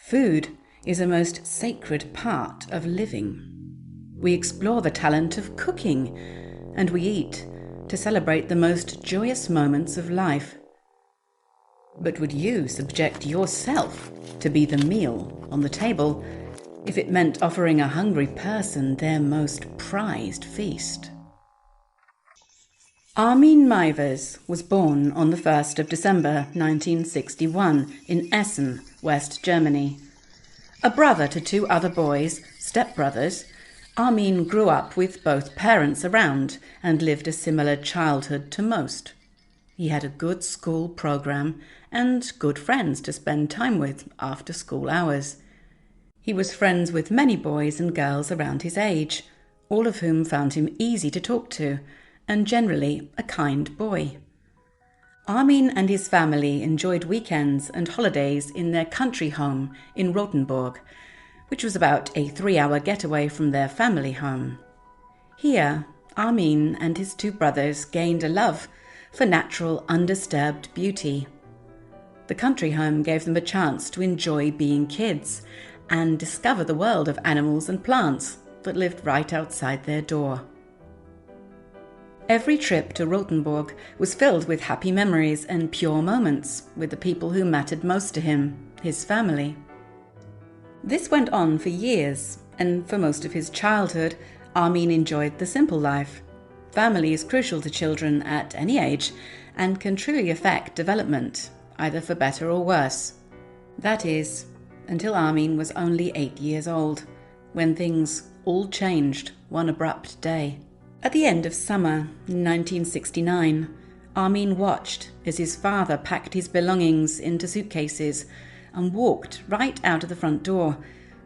Food is a most sacred part of living. We explore the talent of cooking, and we eat to celebrate the most joyous moments of life. But would you subject yourself to be the meal on the table if it meant offering a hungry person their most prized feast? Armin Meiwes was born on the 1st of December 1961 in Essen, West Germany. A brother to two other boys, stepbrothers, Armin grew up with both parents around and lived a similar childhood to most. He had a good school program and good friends to spend time with after school hours. He was friends with many boys and girls around his age, all of whom found him easy to talk to and generally a kind boy. Armin and his family enjoyed weekends and holidays in their country home in Rothenburg, which was about a 3-hour getaway from their family home. Here, Armin and his two brothers gained a love for natural, undisturbed beauty. The country home gave them a chance to enjoy being kids and discover the world of animals and plants that lived right outside their door. Every trip to Rothenburg was filled with happy memories and pure moments with the people who mattered most to him, his family. This went on for years, and for most of his childhood, Armin enjoyed the simple life. Family is crucial to children at any age and can truly affect development, either for better or worse. That is, until Armin was only 8 years old, when things all changed one abrupt day. At the end of summer in 1969, Armin watched as his father packed his belongings into suitcases and walked right out of the front door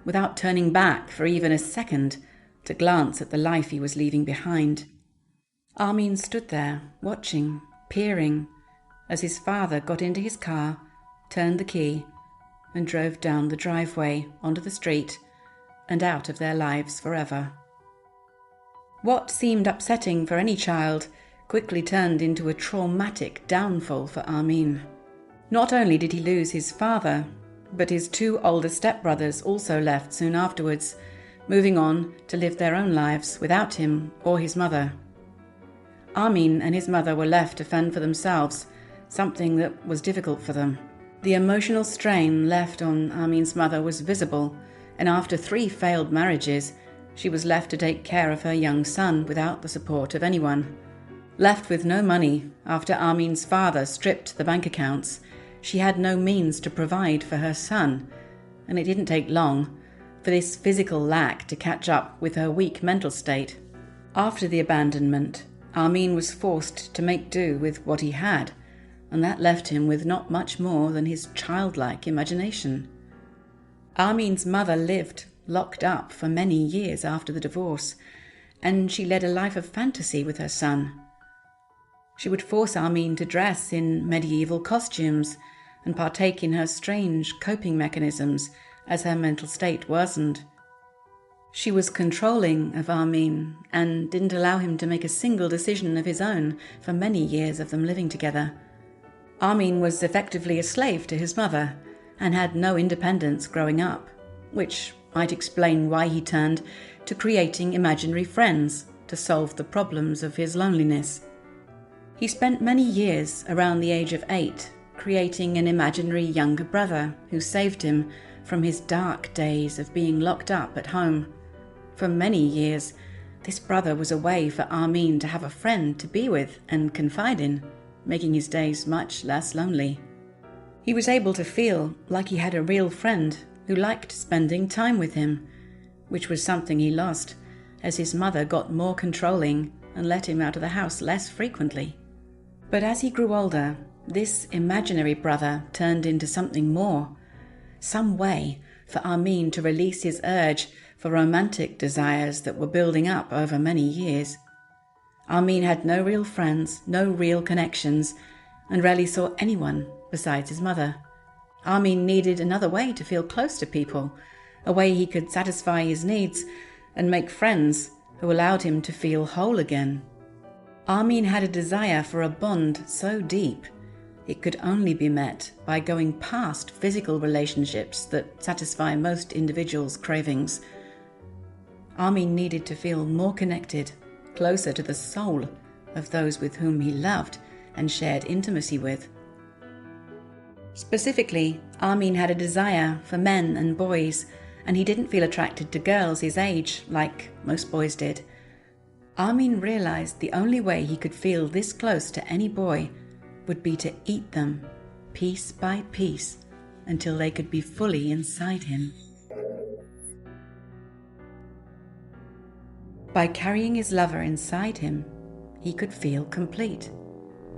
without turning back for even a second to glance at the life he was leaving behind. Armin stood there, watching, peering, as his father got into his car, turned the key, and drove down the driveway onto the street and out of their lives forever. What seemed upsetting for any child quickly turned into a traumatic downfall for Armin. Not only did he lose his father, but his two older stepbrothers also left soon afterwards, moving on to live their own lives without him or his mother. Armin and his mother were left to fend for themselves, something that was difficult for them. The emotional strain left on Armin's mother was visible, and after 3 failed marriages, she was left to take care of her young son without the support of anyone. Left with no money after Armin's father stripped the bank accounts, she had no means to provide for her son, and it didn't take long for this physical lack to catch up with her weak mental state. After the abandonment, Armin was forced to make do with what he had, and that left him with not much more than his childlike imagination. Armin's mother lived locked up for many years after the divorce, and she led a life of fantasy with her son. She would force Armin to dress in medieval costumes and partake in her strange coping mechanisms as her mental state worsened. She was controlling of Armin and didn't allow him to make a single decision of his own for many years of them living together. Armin was effectively a slave to his mother and had no independence growing up, which might explain why he turned to creating imaginary friends to solve the problems of his loneliness. He spent many years around the age of 8 creating an imaginary younger brother who saved him from his dark days of being locked up at home. For many years, this brother was a way for Armin to have a friend to be with and confide in, making his days much less lonely. He was able to feel like he had a real friend who liked spending time with him, which was something he lost as his mother got more controlling and let him out of the house less frequently. But as he grew older, this imaginary brother turned into something more, some way for Armin to release his urge for romantic desires that were building up over many years. Armin had no real friends, no real connections, and rarely saw anyone besides his mother. Armin needed another way to feel close to people, a way he could satisfy his needs and make friends who allowed him to feel whole again. Armin had a desire for a bond so deep it could only be met by going past physical relationships that satisfy most individuals' cravings. Armin needed to feel more connected, closer to the soul of those with whom he loved and shared intimacy with. Specifically, Armin had a desire for men and boys, and he didn't feel attracted to girls his age like most boys did. Armin realized the only way he could feel this close to any boy would be to eat them, piece by piece, until they could be fully inside him. By carrying his lover inside him, he could feel complete,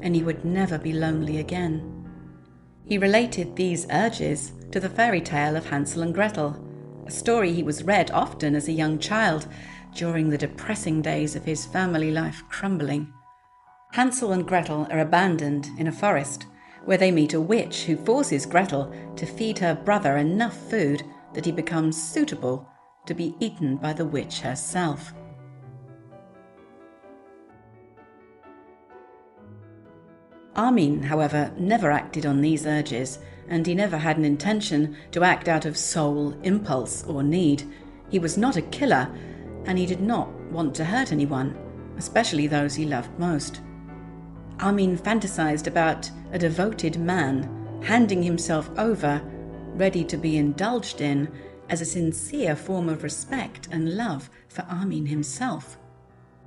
and he would never be lonely again. He related these urges to the fairy tale of Hansel and Gretel, a story he was read often as a young child during the depressing days of his family life crumbling. Hansel and Gretel are abandoned in a forest, where they meet a witch who forces Gretel to feed her brother enough food that he becomes suitable to be eaten by the witch herself. Armin, however, never acted on these urges, and he never had an intention to act out of soul, impulse, or need. He was not a killer, and he did not want to hurt anyone, especially those he loved most. Armin fantasized about a devoted man handing himself over, ready to be indulged in, as a sincere form of respect and love for Armin himself.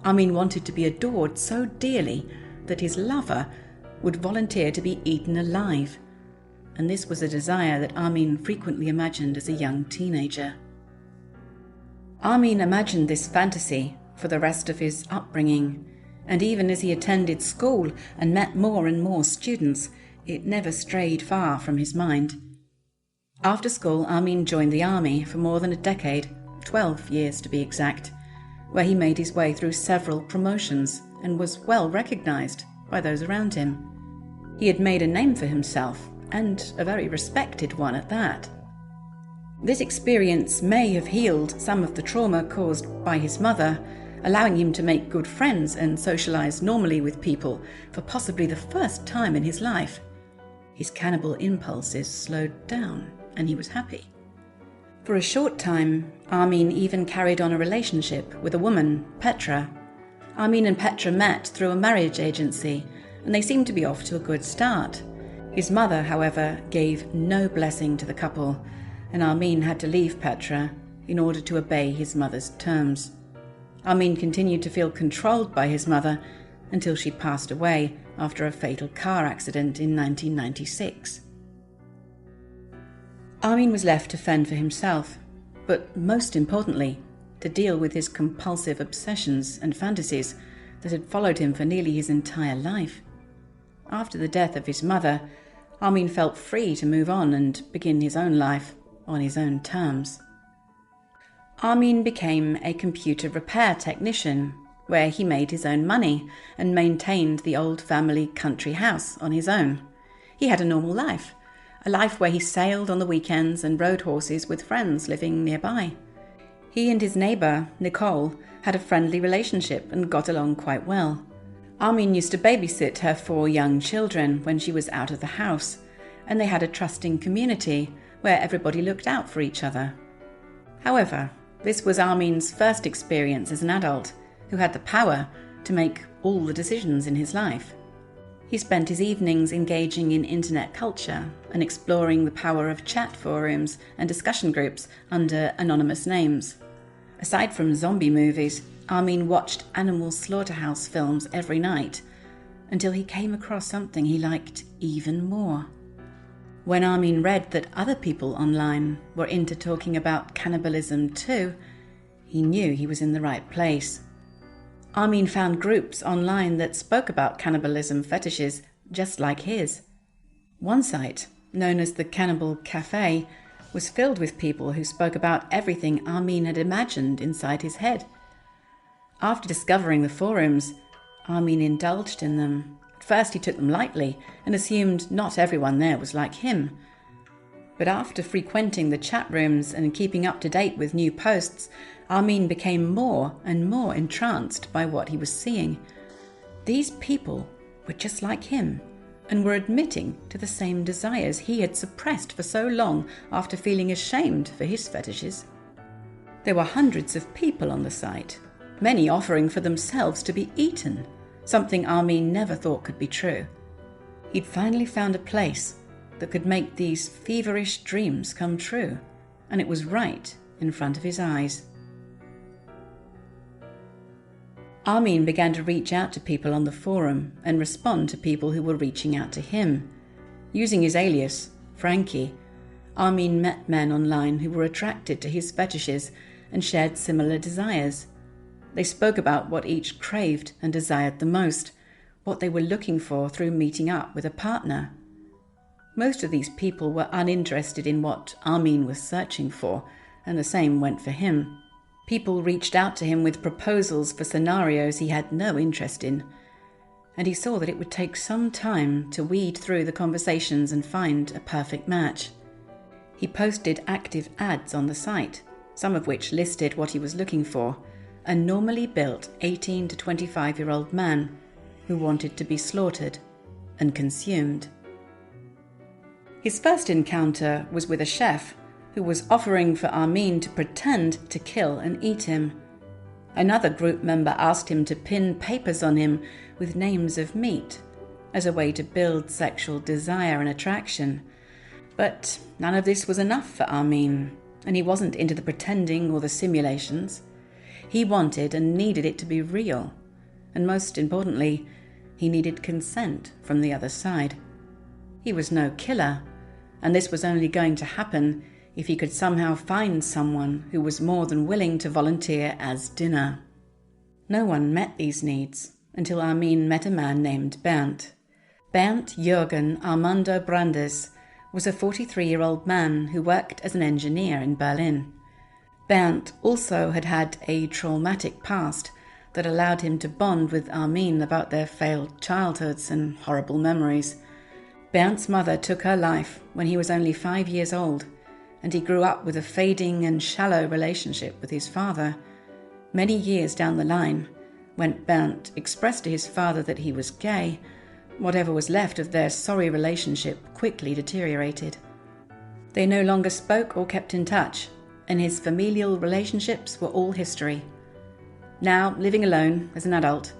Armin wanted to be adored so dearly that his lover would volunteer to be eaten alive, and this was a desire that Armin frequently imagined as a young teenager. Armin imagined this fantasy for the rest of his upbringing, and even as he attended school and met more and more students, it never strayed far from his mind. After school, Armin joined the army for more than a decade, 12 years to be exact, where he made his way through several promotions and was well recognized by those around him. He had made a name for himself, and a very respected one at that. This experience may have healed some of the trauma caused by his mother, allowing him to make good friends and socialize normally with people for possibly the first time in his life. His cannibal impulses slowed down, and he was happy. For a short time, Armin even carried on a relationship with a woman, Petra. Armin and Petra met through a marriage agency, and they seemed to be off to a good start. His mother, however, gave no blessing to the couple, and Armin had to leave Petra in order to obey his mother's terms. Armin continued to feel controlled by his mother until she passed away after a fatal car accident in 1996. Armin was left to fend for himself, but most importantly, to deal with his compulsive obsessions and fantasies that had followed him for nearly his entire life. After the death of his mother, Armin felt free to move on and begin his own life on his own terms. Armin became a computer repair technician, where he made his own money and maintained the old family country house on his own. He had a normal life, a life where he sailed on the weekends and rode horses with friends living nearby. He and his neighbour, Nicole, had a friendly relationship and got along quite well. Armin used to babysit her 4 young children when she was out of the house, and they had a trusting community where everybody looked out for each other. However, this was Armin's first experience as an adult who had the power to make all the decisions in his life. He spent his evenings engaging in internet culture and exploring the power of chat forums and discussion groups under anonymous names. Aside from zombie movies, Armin watched animal slaughterhouse films every night until he came across something he liked even more. When Armin read that other people online were into talking about cannibalism too, he knew he was in the right place. Armin found groups online that spoke about cannibalism fetishes just like his. One site, known as the Cannibal Cafe, was filled with people who spoke about everything Armin had imagined inside his head. After discovering the forums, Armin indulged in them. At first he took them lightly and assumed not everyone there was like him. But after frequenting the chat rooms and keeping up to date with new posts, Armin became more and more entranced by what he was seeing. These people were just like him, and were admitting to the same desires he had suppressed for so long after feeling ashamed for his fetishes. There were hundreds of people on the site, many offering for themselves to be eaten, something Armin never thought could be true. He'd finally found a place that could make these feverish dreams come true, and it was right in front of his eyes. Armin began to reach out to people on the forum and respond to people who were reaching out to him. Using his alias, Frankie, Armin met men online who were attracted to his fetishes and shared similar desires. They spoke about what each craved and desired the most, what they were looking for through meeting up with a partner. Most of these people were uninterested in what Armin was searching for, and the same went for him. People reached out to him with proposals for scenarios he had no interest in, and he saw that it would take some time to weed through the conversations and find a perfect match. He posted active ads on the site, some of which listed what he was looking for: a normally built 18 to 25-year-old man who wanted to be slaughtered and consumed. His first encounter was with a chef who was offering for Armin to pretend to kill and eat him. Another group member asked him to pin papers on him with names of meat as a way to build sexual desire and attraction. But none of this was enough for Armin, and he wasn't into the pretending or the simulations. He wanted and needed it to be real, and most importantly, he needed consent from the other side. He was no killer, and this was only going to happen if he could somehow find someone who was more than willing to volunteer as dinner. No one met these needs until Armin met a man named Bernd. Bernd Jürgen Armando Brandes was a 43-year-old man who worked as an engineer in Berlin. Bernd also had had a traumatic past that allowed him to bond with Armin about their failed childhoods and horrible memories. Bernd's mother took her life when he was only 5 years old, and he grew up with a fading and shallow relationship with his father. Many years down the line, when Bernd expressed to his father that he was gay, whatever was left of their sorry relationship quickly deteriorated. They no longer spoke or kept in touch, and his familial relationships were all history. Now, living alone as an adult,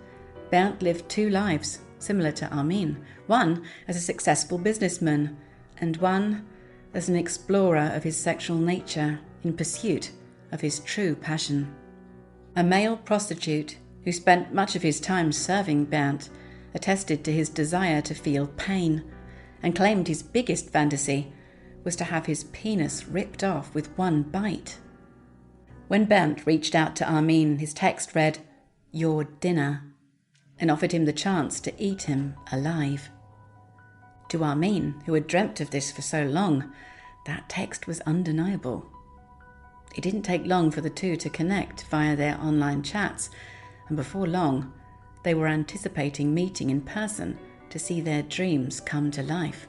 Bernd lived two lives, similar to Armin, one as a successful businessman, and one as an explorer of his sexual nature in pursuit of his true passion. A male prostitute who spent much of his time serving Bernd attested to his desire to feel pain and claimed his biggest fantasy was to have his penis ripped off with one bite. When Bernd reached out to Armin, his text read, "Your dinner," and offered him the chance to eat him alive. To Armin, who had dreamt of this for so long, that text was undeniable. It didn't take long for the two to connect via their online chats, and before long, they were anticipating meeting in person to see their dreams come to life.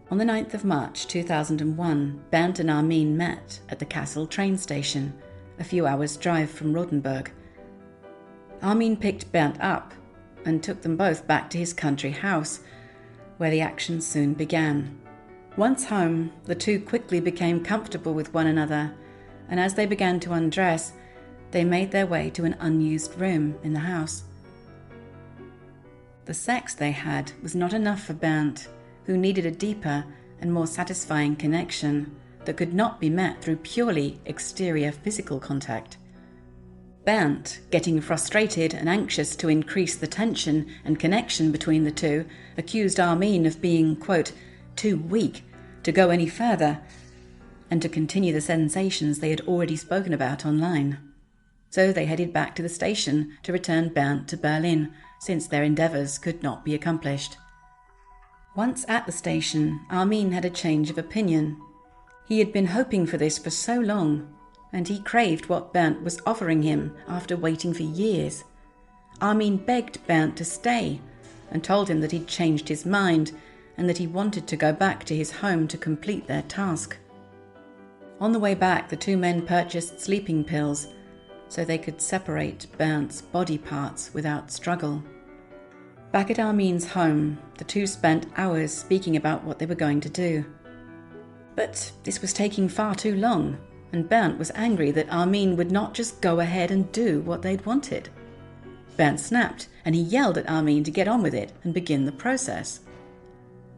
On the 9th of March 2001, Bernd and Armin met at the Kassel train station, a few hours' drive from Rotenburg. Armin picked Bernd up and took them both back to his country house, where the action soon began. Once home, the two quickly became comfortable with one another, and as they began to undress, they made their way to an unused room in the house. The sex they had was not enough for Bernd, who needed a deeper and more satisfying connection that could not be met through purely exterior physical contact. Bernd, getting frustrated and anxious to increase the tension and connection between the two, accused Armin of being, quote, too weak to go any further and to continue the sensations they had already spoken about online. So they headed back to the station to return Bernd to Berlin, since their endeavours could not be accomplished. Once at the station, Armin had a change of opinion. He had been hoping for this for so long, and he craved what Bernd was offering him after waiting for years. Armin begged Bernd to stay and told him that he'd changed his mind and that he wanted to go back to his home to complete their task. On the way back, the two men purchased sleeping pills so they could separate Bernd's body parts without struggle. Back at Armin's home, the two spent hours speaking about what they were going to do. But this was taking far too long, and Bernd was angry that Armin would not just go ahead and do what they'd wanted. Bernd snapped, and he yelled at Armin to get on with it and begin the process.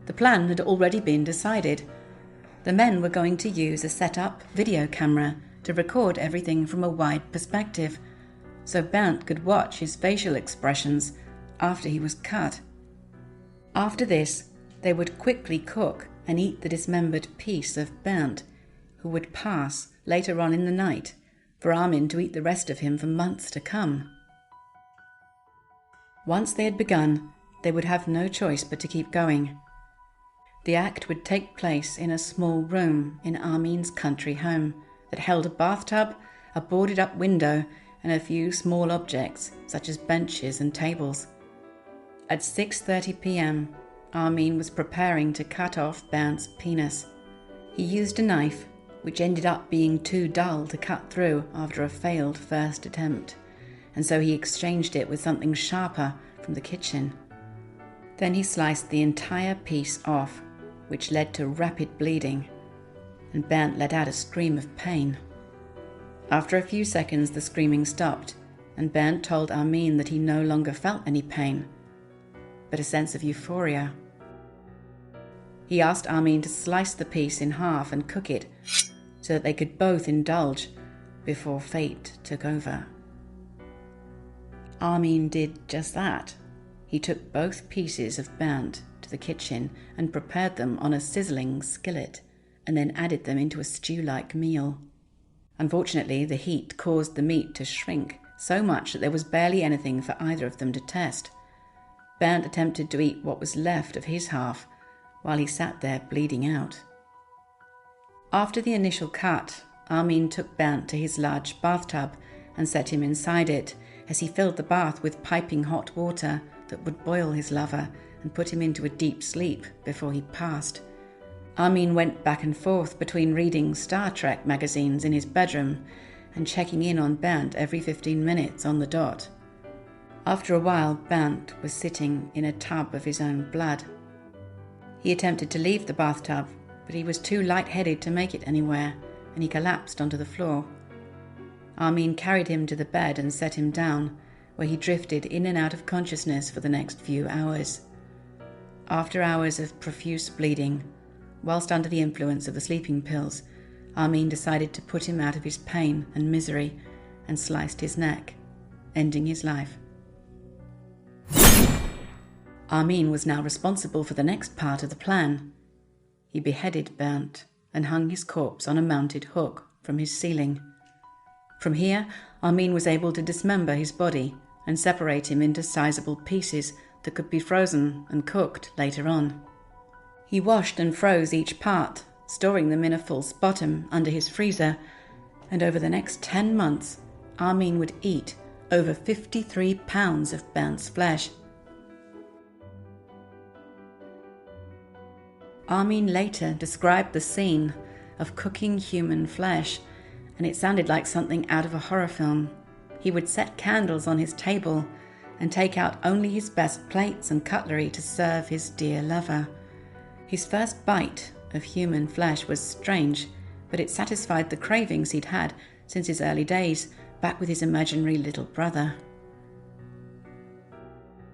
The plan had already been decided. The men were going to use a set-up video camera to record everything from a wide perspective, so Bernd could watch his facial expressions after he was cut. After this, they would quickly cook and eat the dismembered piece of Bernd, who would pass later on in the night for Armin to eat the rest of him for months to come. Once they had begun, they would have no choice but to keep going. The act would take place in a small room in Armin's country home that held a bathtub, a boarded-up window, and a few small objects such as benches and tables. At 6:30 p.m, Armin was preparing to cut off Bernd's penis. He used a knife, which ended up being too dull to cut through after a failed first attempt, and so he exchanged it with something sharper from the kitchen. Then he sliced the entire piece off, which led to rapid bleeding, and Bernd let out a scream of pain. After a few seconds, the screaming stopped, and Bernd told Armin that he no longer felt any pain, but a sense of euphoria. He asked Armin to slice the piece in half and cook it, so that they could both indulge before fate took over. Armin did just that. He took both pieces of Bernd to the kitchen and prepared them on a sizzling skillet, and then added them into a stew-like meal. Unfortunately, the heat caused the meat to shrink so much that there was barely anything for either of them to test. Bernd attempted to eat what was left of his half, while he sat there bleeding out. After the initial cut, Armin took Bernd to his large bathtub and set him inside it as he filled the bath with piping hot water that would boil his lover and put him into a deep sleep before he passed. Armin went back and forth between reading Star Trek magazines in his bedroom and checking in on Bernd every 15 minutes on the dot. After a while, Bernd was sitting in a tub of his own blood. He attempted to leave the bathtub, but he was too light-headed to make it anywhere, and he collapsed onto the floor. Armin carried him to the bed and set him down, where he drifted in and out of consciousness for the next few hours. After hours of profuse bleeding, whilst under the influence of the sleeping pills, Armin decided to put him out of his pain and misery and sliced his neck, ending his life. Armin was now responsible for the next part of the plan. He beheaded Bernd and hung his corpse on a mounted hook from his ceiling. From here, Armin was able to dismember his body and separate him into sizable pieces that could be frozen and cooked later on. He washed and froze each part, storing them in a false bottom under his freezer, and over the next 10 months, Armin would eat over 53 pounds of Bernd's flesh. Armin later described the scene of cooking human flesh, and it sounded like something out of a horror film. He would set candles on his table and take out only his best plates and cutlery to serve his dear lover. His first bite of human flesh was strange, but it satisfied the cravings he'd had since his early days back with his imaginary little brother.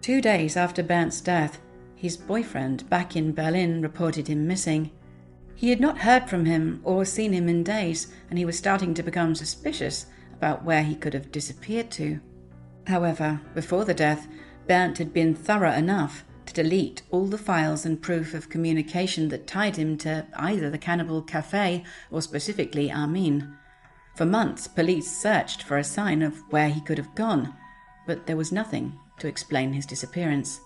2 days after Bernd's death, his boyfriend back in Berlin reported him missing. He had not heard from him or seen him in days, and he was starting to become suspicious about where he could have disappeared to. However, before the death, Bernd had been thorough enough to delete all the files and proof of communication that tied him to either the Cannibal Cafe or specifically Armin. For months, police searched for a sign of where he could have gone, but there was nothing to explain his disappearance.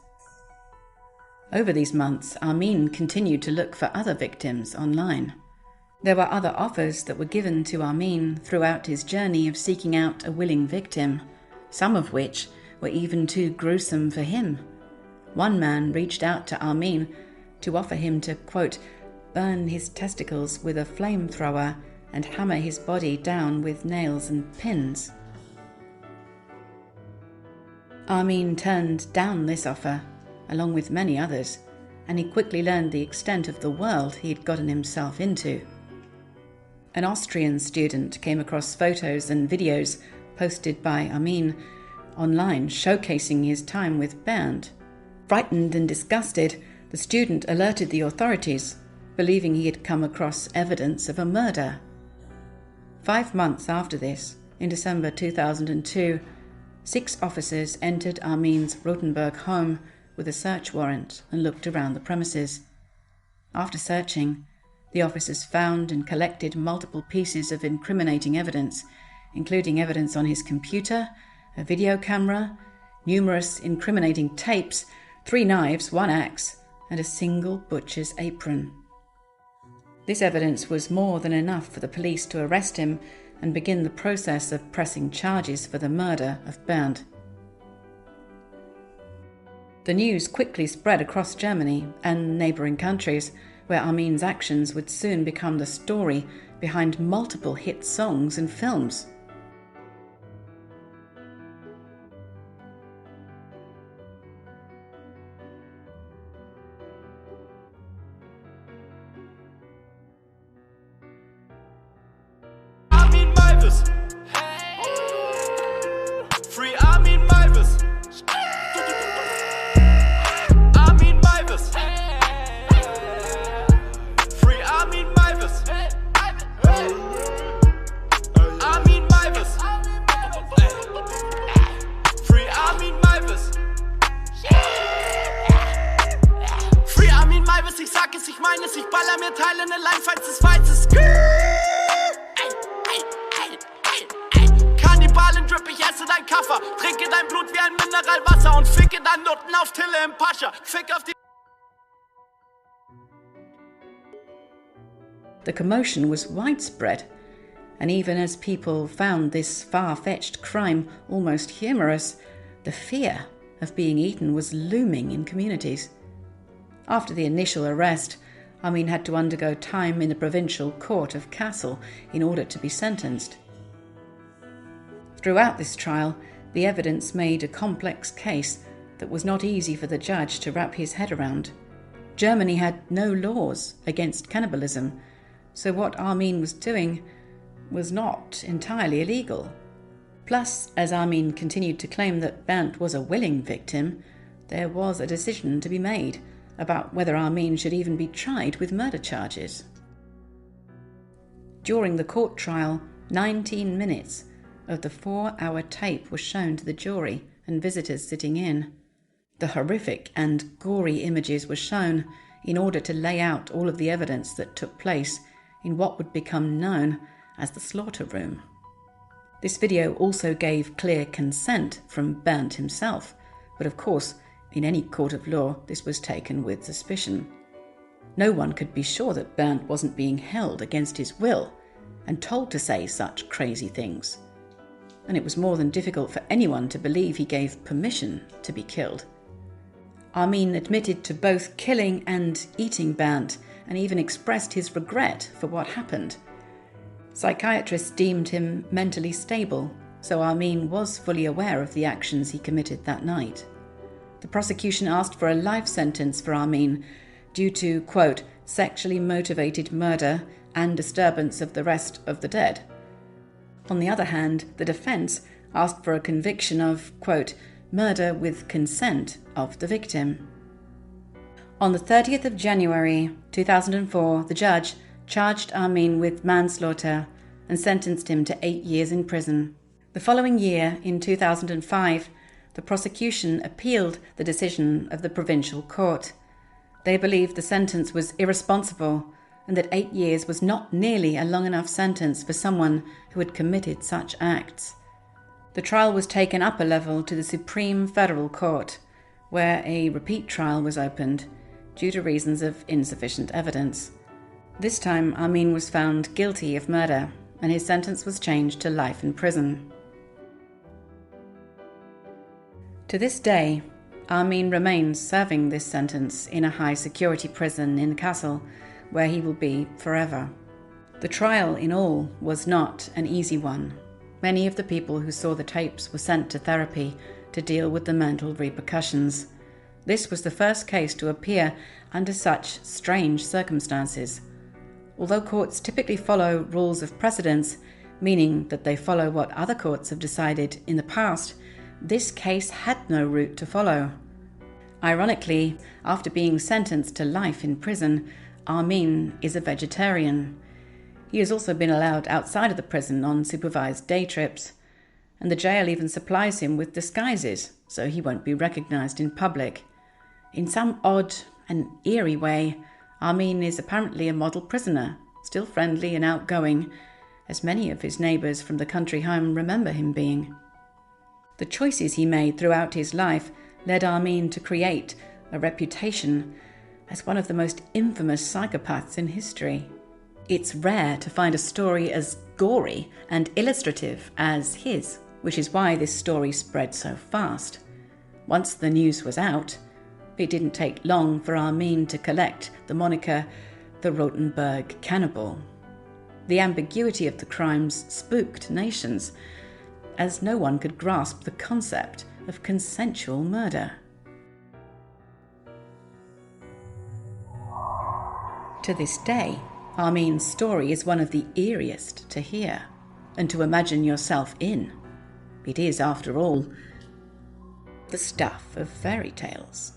Over these months, Armin continued to look for other victims online. There were other offers that were given to Armin throughout his journey of seeking out a willing victim, some of which were even too gruesome for him. One man reached out to Armin to offer him to, quote, burn his testicles with a flamethrower and hammer his body down with nails and pins. Armin turned down this offer along with many others, and he quickly learned the extent of the world he had gotten himself into. An Austrian student came across photos and videos posted by Amin online showcasing his time with Bernd. Frightened and disgusted, the student alerted the authorities, believing he had come across evidence of a murder. 5 months after this, in December 2002, 6 officers entered Amin's Rotenburg home with a search warrant and looked around the premises. After searching, the officers found and collected multiple pieces of incriminating evidence, including evidence on his computer, a video camera, numerous incriminating tapes, 3 knives, 1 axe, and a single butcher's apron. This evidence was more than enough for the police to arrest him and begin the process of pressing charges for the murder of Bernd. The news quickly spread across Germany and neighbouring countries, where Amin's actions would soon become the story behind multiple hit songs and films. Free Armin Meiwes. Armin Meiwes. Free Armin Meiwes. Armin Meiwes. Free Armin Meiwes. Free Armin Meiwes, ich sag es, ich meine es, ich baller mir Teile in Line, falls es weiß ist. Kannibalen drip, ich esse dein Kaffer, trinke dein Blut wie ein Mineralwasser und ficke dein Nutten auf Tille im Pascha. Fick auf die. The commotion was widespread, and even as people found this far-fetched crime almost humorous, the fear of being eaten was looming in communities. After the initial arrest, Amin had to undergo time in the provincial court of Kassel in order to be sentenced. Throughout this trial, the evidence made a complex case that was not easy for the judge to wrap his head around. Germany had no laws against cannibalism, so what Amin was doing was not entirely illegal. Plus, as Amin continued to claim that Bernd was a willing victim, there was a decision to be made about whether Amin should even be tried with murder charges. During the court trial, 19 minutes of the 4-hour tape was shown to the jury and visitors sitting in. The horrific and gory images were shown in order to lay out all of the evidence that took place in what would become known as the slaughter room. This video also gave clear consent from Bernd himself, but of course, in any court of law, this was taken with suspicion. No one could be sure that Bernd wasn't being held against his will and told to say such crazy things. And it was more than difficult for anyone to believe he gave permission to be killed. Amin admitted to both killing and eating Bernd, and even expressed his regret for what happened. Psychiatrists deemed him mentally stable, so Amin was fully aware of the actions he committed that night. The prosecution asked for a life sentence for Amin due to, quote, sexually motivated murder and disturbance of the rest of the dead. On the other hand, the defense asked for a conviction of, quote, murder with consent of the victim. On the 30th of January 2004, the judge charged Amin with manslaughter and sentenced him to 8 years in prison. The following year, in 2005, the prosecution appealed the decision of the provincial court. They believed the sentence was irresponsible and that 8 years was not nearly a long enough sentence for someone who had committed such acts. The trial was taken up a level to the Supreme Federal Court, where a repeat trial was opened due to reasons of insufficient evidence. This time, Amin was found guilty of murder, and his sentence was changed to life in prison. To this day, Amin remains serving this sentence in a high-security prison in Kassel, where he will be forever. The trial in all was not an easy one. Many of the people who saw the tapes were sent to therapy to deal with the mental repercussions. This was the first case to appear under such strange circumstances. Although courts typically follow rules of precedence, meaning that they follow what other courts have decided in the past, this case had no route to follow. Ironically, after being sentenced to life in prison, Armin is a vegetarian. He has also been allowed outside of the prison on supervised day trips, and the jail even supplies him with disguises so he won't be recognized in public. In some odd and eerie way, Armin is apparently a model prisoner, still friendly and outgoing, as many of his neighbours from the country home remember him being. The choices he made throughout his life led Armin to create a reputation as one of the most infamous psychopaths in history. It's rare to find a story as gory and illustrative as his, which is why this story spread so fast. Once the news was out, it didn't take long for Armin to collect the moniker the Rotenburg Cannibal. The ambiguity of the crimes spooked nations, as no one could grasp the concept of consensual murder. To this day, Armin's story is one of the eeriest to hear and to imagine yourself in. It is, after all, the stuff of fairy tales.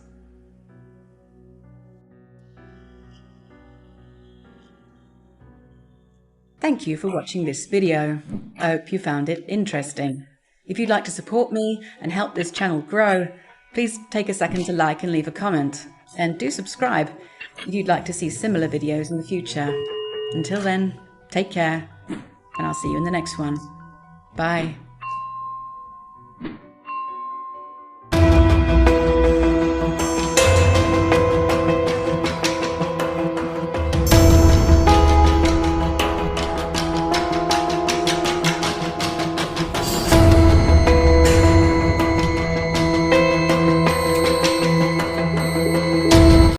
Thank you for watching this video. I hope you found it interesting. If you'd like to support me and help this channel grow, please take a second to like and leave a comment. And do subscribe if you'd like to see similar videos in the future. Until then, take care, and I'll see you in the next one. Bye.